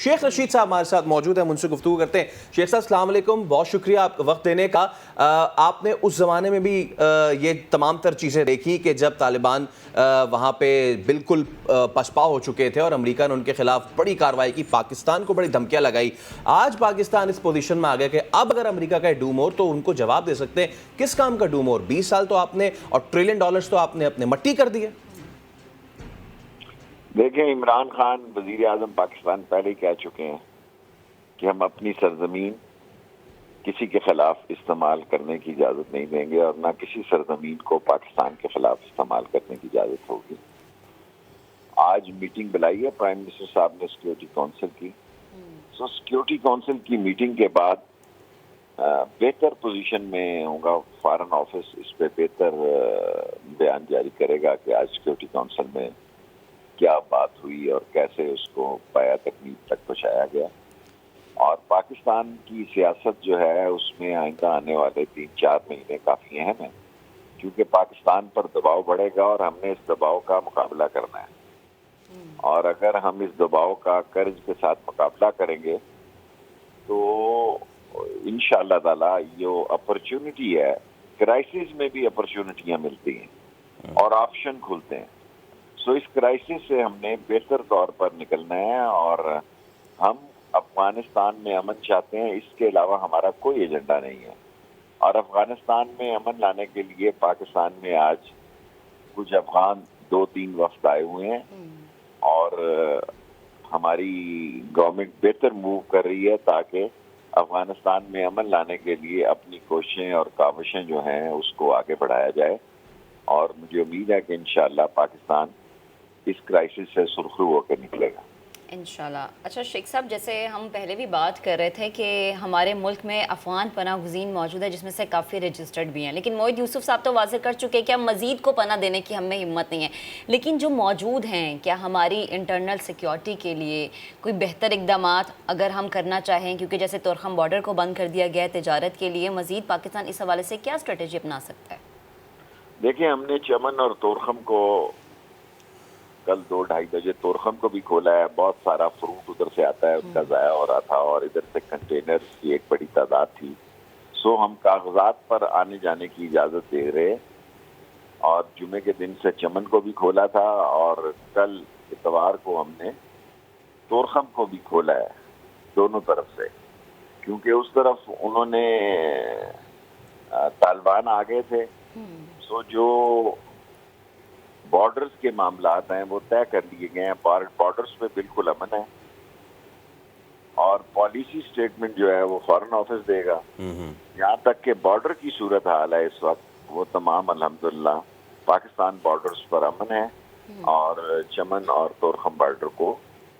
शेख रशीद साहब हमारे साथ मौजूद हैं, उनसे गुफ्तगू करते हैं। शेख साहब अस्सलाम वालेकुम, बहुत शुक्रिया आप वक्त देने का। आपने उस ज़माने में भी ये तमाम तर चीज़ें देखी कि जब तालिबान वहाँ पे बिल्कुल पसपा हो चुके थे और अमेरिका ने उनके खिलाफ बड़ी कार्रवाई की, पाकिस्तान को बड़ी धमकियाँ लगाई। आज पाकिस्तान इस पोजीशन में आ गया कि अब अगर अमेरिका का डू मोर तो उनको जवाब दे सकते हैं। किस काम का डू मोर? 20 साल तो आपने और $1 ट्रिलियन तो आपने अपने मट्टी कर दिए। देखें, इमरान खान वजीर आज़म पाकिस्तान पहले ही कह चुके हैं कि हम अपनी सरजमीन किसी के खिलाफ इस्तेमाल करने की इजाज़त नहीं देंगे और ना किसी सरजमीन को पाकिस्तान के खिलाफ इस्तेमाल करने की इजाज़त होगी। आज मीटिंग बुलाई है प्राइम मिनिस्टर साहब ने सिक्योरिटी काउंसिल की। सो सिक्योरिटी काउंसिल की मीटिंग के बाद बेहतर पोजीशन में होगा फॉरेन ऑफिस, इस पे बेहतर बयान जारी करेगा कि आज सिक्योरिटी काउंसिल में क्या बात हुई और कैसे उसको पाया तकनीक तक पहुंचाया गया। और पाकिस्तान की सियासत जो है उसमें आइंदा आने वाले 3-4 महीने काफ़ी अहम है, क्योंकि पाकिस्तान पर दबाव बढ़ेगा और हमने इस दबाव का मुकाबला करना है। और अगर हम इस दबाव का कर्ज के साथ मुकाबला करेंगे तो इंशाअल्लाह ताला ये अपॉर्चुनिटी है, क्राइसिस में भी अपॉर्चुनिटियां मिलती हैं और ऑप्शन खुलते हैं। सो इस क्राइसिस से हमने बेहतर तौर पर निकलना है और हम अफगानिस्तान में अमन चाहते हैं, इसके अलावा हमारा कोई एजेंडा नहीं है। और अफगानिस्तान में अमन लाने के लिए पाकिस्तान में आज कुछ अफगान 2-3 वफ्द आए हुए हैं और हमारी गवर्नमेंट बेहतर मूव कर रही है ताकि अफगानिस्तान में अमन लाने के लिए अपनी कोशिशें और काविशें जो हैं उसको आगे बढ़ाया जाए। और मुझे उम्मीद है कि इंशाअल्लाह पाकिस्तान इस क्राइसिस से सुरखरू होकर निकलेगा इंशाल्लाह। अच्छा शेख साहब, जैसे हम पहले भी बात कर रहे थे कि हमारे मुल्क में अफगान पनाह गुज़ीन मौजूद है जिसमें से काफ़ी रजिस्टर्ड भी हैं, लेकिन मोहित यूसुफ साहब तो वाज़ेह कर चुके हैं कि हम मज़ीद को पनाह देने की हमें हिम्मत नहीं है। लेकिन जो मौजूद हैं, क्या हमारी इंटरनल सिक्योरिटी के लिए कोई बेहतर इकदाम अगर हम करना चाहें, क्योंकि जैसे तोरखम बॉर्डर को बंद कर दिया गया है तिजारत के लिए, मज़ीद पाकिस्तान इस हवाले से क्या स्ट्रेटजी अपना सकता है? देखिए, हमने चमन और तोरखम को कल 2-2:30 बजे तोरखम को भी खोला है। बहुत सारा फ्रूट उधर से आता है, उसका ज़ाया हो रहा था और इधर से कंटेनर्स की एक बड़ी तादाद थी। सो हम कागजात पर आने जाने की इजाज़त दे रहे और जुमे के दिन से चमन को भी खोला था और कल इतवार को हमने तोरखम को भी खोला है, दोनों तरफ से, क्योंकि उस तरफ उन्होंने तालिबान आ गए थे। सो जो बॉर्डर्स के मामलात हैं वो तय कर लिए गए हैं, बॉर्डर्स पे बिल्कुल अमन है और पॉलिसी स्टेटमेंट जो है वो फॉरेन ऑफिस देगा। यहाँ तक कि बॉर्डर की सूरत हाल है इस वक्त वो तमाम अल्हम्दुलिल्लाह पाकिस्तान बॉर्डर्स पर अमन है और चमन और तोरखम बॉर्डर को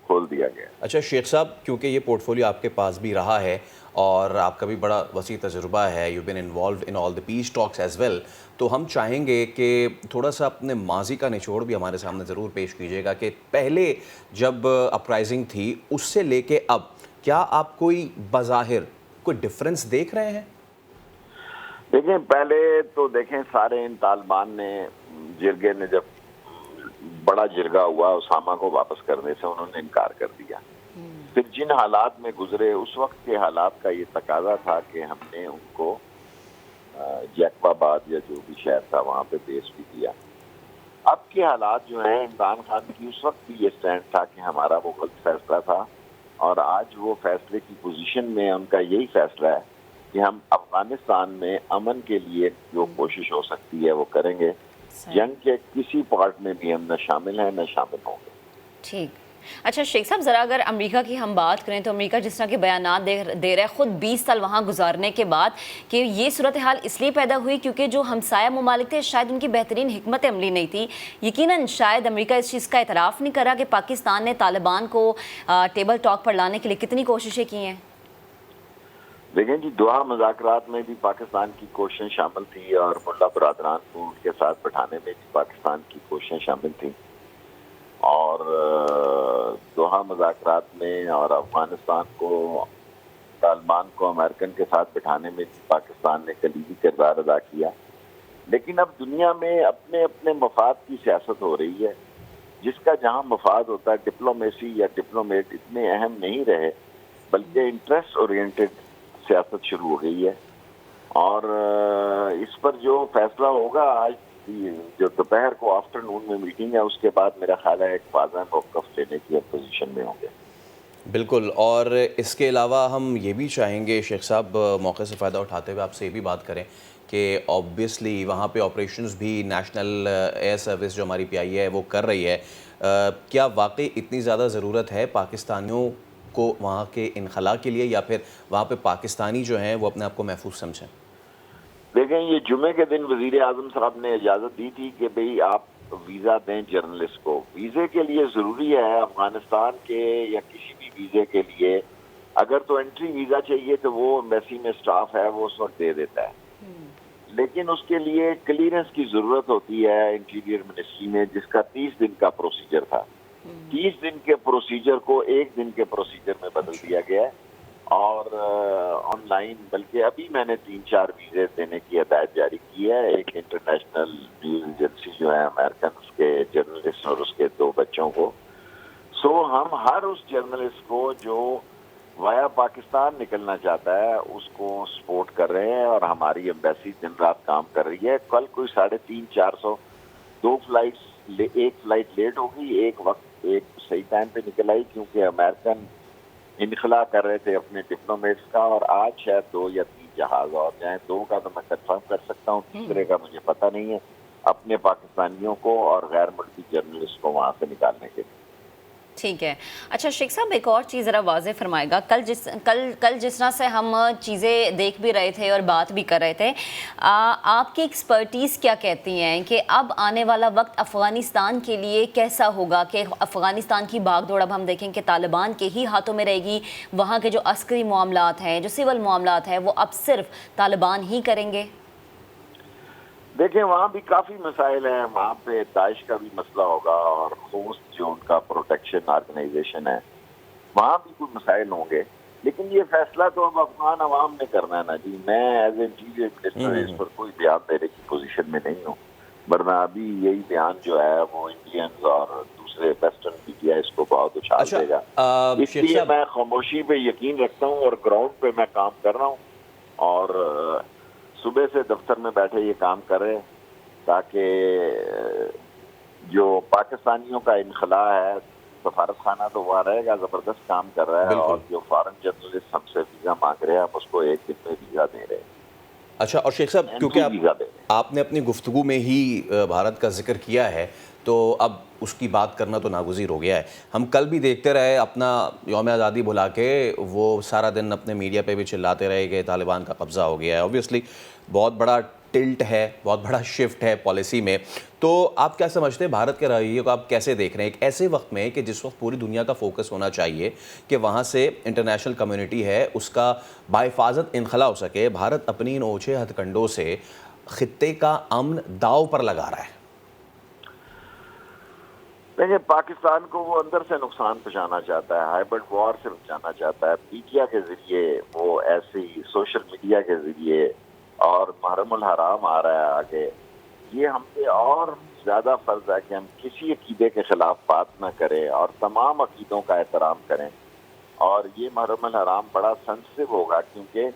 खोल दिया गया। अच्छा शेख साहब, क्योंकि ये पोर्टफोलियो आपके पास भी रहा है और आपका भी बड़ा वसी तजुर्बा है, you been involved in all the peace talks as well, तो हम चाहेंगे कि थोड़ा सा अपने माजी का निचोड़ भी हमारे सामने ज़रूर पेश कीजिएगा कि पहले जब अपराइजिंग थी उससे लेके अब क्या आप कोई बज़ाहिर कोई डिफरेंस देख रहे हैं? देखें, पहले तो देखें सारे इन तालिबान ने जिरगे ने जब बड़ा जिरगा हुआ उसामा को वापस करने से उन्होंने इनकार कर दिया। फिर जिन हालात में गुजरे उस वक्त के हालात का ये तकाजा था कि हमने उनको जैकबाबाद या जो भी शहर था वहाँ पे बेस भी दिया। अब के हालात जो हैं, इमरान खान की उस वक्त भी ये स्टैंड था कि हमारा वो गलत फैसला था और आज वो फैसले की पोजीशन में उनका यही फैसला है कि हम अफगानिस्तान में अमन के लिए जो कोशिश हो सकती है वो करेंगे। जंग के किसी पार्ट में भी हम न शामिल हैं न शामिल होंगे। ठीक। अच्छा शेख साहब, ज़रा अगर अमेरिका की हम बात करें तो अमेरिका जिस तरह के बयानात दे रहा है ख़ुद 20 साल वहाँ गुजारने के बाद, कि ये सूरत हाल इसलिए पैदा हुई क्योंकि जो हमसाया ममालिक थे शायद उनकी बेहतरीन हिकमत अमली नहीं थी। यकीनन शायद अमेरिका इस चीज़ का एतराफ़ नहीं करा कि पाकिस्तान ने तालिबान को टेबल टॉक पर लाने के लिए कितनी कोशिशें की हैं। लेकिन जी दोहा मुज़ाकरात में भी पाकिस्तान की कोशिशें शामिल थी और मुल्ला बरादरान को उनके साथ बैठाने में भी पाकिस्तान की कोशिशें शामिल थी और दोहा मुज़ाकरात में और अफगानिस्तान को तालिबान को अमेरिकन के साथ बैठाने में भी पाकिस्तान ने कलीदी किरदार अदा किया। लेकिन अब दुनिया में अपने अपने मफाद की सियासत हो रही है جس کا جہاں مفاد ہوتا ہے ڈپلومیسی یا ڈپلومیٹ اتنے اہم نہیں رہے بلکہ انٹرسٹ اورینٹڈ سیاست شروع ہو گئی ہے. اور اس پر جو فیصلہ ہوگا آج جو دوپہر کو آفٹر نون میں میٹنگ ہے اس کے بعد میرا خیال ہے ایک واضح موقف لینے کی پوزیشن میں ہوں گے. بالکل. اور اس کے علاوہ ہم یہ بھی چاہیں گے شیخ صاحب موقع سے فائدہ اٹھاتے ہوئے آپ سے یہ بھی بات کریں کہ آبویسلی وہاں پہ آپریشنز بھی نیشنل ایئر سروس جو ہماری PIA ہے وہ کر رہی ہے. کیا واقعی اتنی زیادہ ضرورت ہے پاکستانیوں کو وہاں کے انخلاء کے لیے، یا پھر وہاں پہ پاکستانی جو ہیں وہ اپنے آپ کو محفوظ سمجھیں؟ دیکھیں یہ جمعے کے دن وزیر اعظم صاحب نے اجازت دی تھی کہ بھئی آپ ویزا دیں جرنلسٹ کو. ویزے کے لیے ضروری ہے افغانستان کے یا کسی بھی ویزے کے لیے اگر تو انٹری ویزا چاہیے تو وہ ایمبیسی میں سٹاف ہے وہ اس وقت دے دیتا ہے، لیکن اس کے لیے کلیئرنس کی ضرورت ہوتی ہے انٹیریئر منسٹری میں جس کا 30 دن کا پروسیجر تھا. 30 دن کے پروسیجر کو 1 دن کے پروسیجر میں بدل دیا گیا ہے اور آن لائن، بلکہ ابھی میں نے 3-4 ویزے دینے کی ہدایت جاری کی ہے. ایک انٹرنیشنل نیوز ایجنسی جو ہے امریکن اس کے جرنلسٹ اور اس کے 2 بچوں کو. سو ہم ہر اس جرنلسٹ کو جو وایا پاکستان نکلنا چاہتا ہے اس کو سپورٹ کر رہے ہیں اور ہماری ایمبیسی دن رات کام کر رہی ہے. کل کوئی 350-400 2 فلائٹس، ایک فلائٹ لیٹ ہوگی، ایک صحیح ٹائم پہ نکل آئی کیونکہ امریکن انخلاء کر رہے تھے اپنے ڈپلومیٹس کا. اور آج شاید 2 یا 3 جہاز اور جائیں. 2 کا تو میں کنفرم کر سکتا ہوں، تیسرے کا مجھے پتہ نہیں ہے، اپنے پاکستانیوں کو اور غیر ملکی جرنلسٹ کو وہاں سے نکالنے کے لیے. ٹھیک ہے. اچھا شیخ صاحب ایک اور چیز ذرا واضح فرمائے گا. کل جس طرح سے ہم چیزیں دیکھ بھی رہے تھے اور بات بھی کر رہے تھے، آپ کی ایکسپرٹیز کیا کہتی ہیں کہ اب آنے والا وقت افغانستان کے لیے کیسا ہوگا؟ کہ افغانستان کی باغ دوڑ اب ہم دیکھیں کہ طالبان کے ہی ہاتھوں میں رہے گی، وہاں کے جو عسکری معاملات ہیں، جو سول معاملات ہیں، وہ اب صرف طالبان ہی کریں گے؟ دیکھیں وہاں بھی کافی مسائل ہیں. وہاں پہ داعش کا بھی مسئلہ ہوگا اور خوست جو ان کا پروٹیکشن آرگنائزیشن ہے وہاں بھی کوئی مسائل ہوں گے. لیکن یہ فیصلہ تو اب افغان عوام نے کرنا ہے نا جی. میں ایز اے انٹیریئر منسٹر اس پر کوئی بیان دینے کی پوزیشن میں نہیں ہوں، ورنہ ابھی یہی بیان جو ہے وہ انڈینز اور دوسرے ویسٹرن میڈیا اس کو بہت اچھال دے گا. اس لیے میں خاموشی پہ یقین رکھتا ہوں اور گراؤنڈ پہ میں کام کر رہا ہوں اور صبح سے دفتر میں بیٹھے یہ کام کرے تاکہ جو پاکستانیوں کا انخلاء ہے سفارت خانہ تو وہاں رہے گا، زبردست کام کر رہا ہے اور جو فارن جرنلسٹ ہم سے ویزا مانگ رہے ہیں ہم اس کو 1 دن میں ویزا دے رہے ہیں. اچھا. اور شیخ صاحب کیونکہ آپ نے اپنی گفتگو میں ہی بھارت کا ذکر کیا ہے تو اب اس کی بات کرنا تو ناگزیر ہو گیا ہے. ہم کل بھی دیکھتے رہے اپنا یوم آزادی بھلا کے وہ سارا دن اپنے میڈیا پہ بھی چلاتے رہے کہ طالبان کا قبضہ ہو گیا ہے. اوبویسلی بہت بڑا ٹلٹ ہے، بہت بڑا شفٹ ہے پالیسی میں. تو آپ کیا سمجھتے ہیں بھارت کے رویے کو آپ کیسے دیکھ رہے ہیں ایک ایسے وقت میں کہ جس وقت پوری دنیا کا فوکس ہونا چاہیے کہ وہاں سے انٹرنیشنل کمیونٹی ہے اس کا باحفاظت انخلاء ہو سکے، بھارت اپنی ان اونچے ہتھ کنڈوں سے خطے کا امن داؤ پر لگا رہا ہے؟ دیکھیں پاکستان کو وہ اندر سے نقصان پہنچانا چاہتا ہے، ہائبرڈ وار سے بچانا چاہتا ہے، میڈیا کے ذریعے وہ ایسی سوشل میڈیا کے ذریعے، اور محرم الحرام آ رہا ہے آگے. یہ ہم پہ اور زیادہ فرض ہے کہ ہم کسی عقیدے کے خلاف بات نہ کریں اور تمام عقیدوں کا احترام کریں. اور یہ محرم الحرام بڑا سینسٹیو ہوگا کیونکہ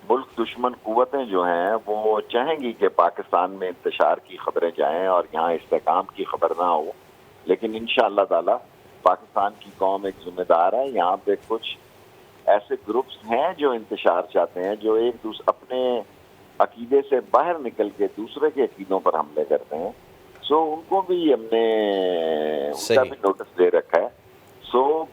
ملک دشمن قوتیں جو ہیں وہ چاہیں گی کہ پاکستان میں انتشار کی خبریں جائیں اور یہاں استحکام کی خبر نہ ہو. لیکن انشاءاللہ تعالی پاکستان کی قوم ایک ذمہ دار ہے. یہاں پہ کچھ ایسے گروپس ہیں جو انتشار چاہتے ہیں، جو ایک دوسرے اپنے عقیدے سے باہر نکل کے دوسرے کے عقیدوں پر حملے کرتے ہیں. سو ان کو بھی ہم نے ان کا بھی نوٹس دے رکھا ہے. سو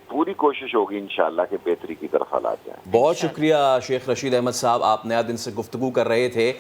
پوری کوشش ہوگی انشاءاللہ کہ بہتری کی طرف حالات جائیں. بہت شکریہ شیخ رشید احمد صاحب، آپ نیا دن سے گفتگو کر رہے تھے.